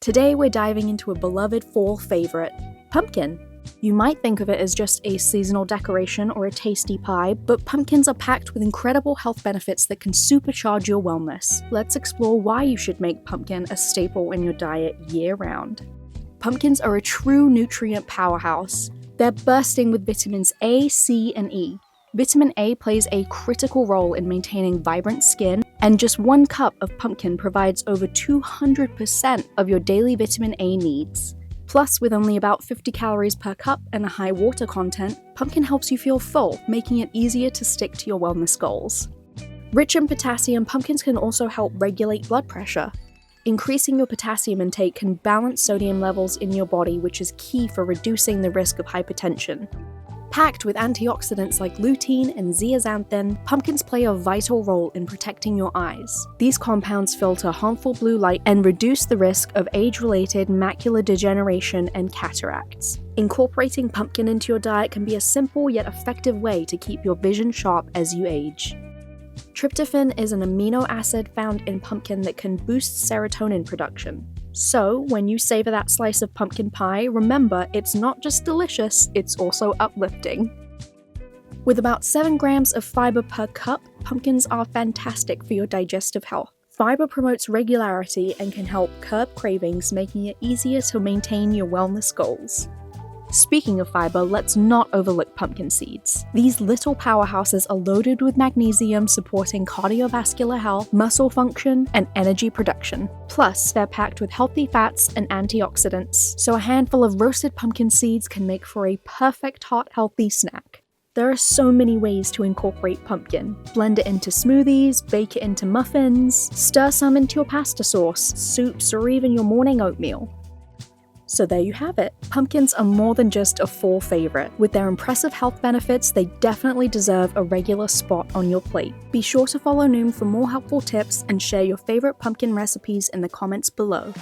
Today we're diving into a beloved fall favorite, pumpkin. You might think of it as just a seasonal decoration or a tasty pie, but pumpkins are packed with incredible health benefits that can supercharge your wellness. Let's explore why you should make pumpkin a staple in your diet year-round. Pumpkins are a true nutrient powerhouse. They're bursting with vitamins A, C, and E. Vitamin A plays a critical role in maintaining vibrant skin, and just 1 cup of pumpkin provides over 200% of your daily vitamin A needs. Plus, with only about 50 calories per cup and a high water content, pumpkin helps you feel full, making it easier to stick to your wellness goals. Rich in potassium, pumpkins can also help regulate blood pressure. Increasing your potassium intake can balance sodium levels in your body, which is key for reducing the risk of hypertension. Packed with antioxidants like lutein and zeaxanthin, pumpkins play a vital role in protecting your eyes. These compounds filter harmful blue light and reduce the risk of age-related macular degeneration and cataracts. Incorporating pumpkin into your diet can be a simple yet effective way to keep your vision sharp as you age. Tryptophan is an amino acid found in pumpkin that can boost serotonin production. So, when you savor that slice of pumpkin pie, remember it's not just delicious, it's also uplifting. With about 7 grams of fiber per cup, pumpkins are fantastic for your digestive health. Fiber promotes regularity and can help curb cravings, making it easier to maintain your wellness goals. Speaking of fiber, let's not overlook pumpkin seeds. These little powerhouses are loaded with magnesium, supporting cardiovascular health, muscle function, and energy production. Plus, they're packed with healthy fats and antioxidants, so a handful of roasted pumpkin seeds can make for a perfect hot, healthy snack. There are so many ways to incorporate pumpkin. Blend it into smoothies, bake it into muffins, stir some into your pasta sauce, soups, or even your morning oatmeal. So there you have it. Pumpkins are more than just a fall favorite. With their impressive health benefits, they definitely deserve a regular spot on your plate. Be sure to follow Noom for more helpful tips and share your favorite pumpkin recipes in the comments below.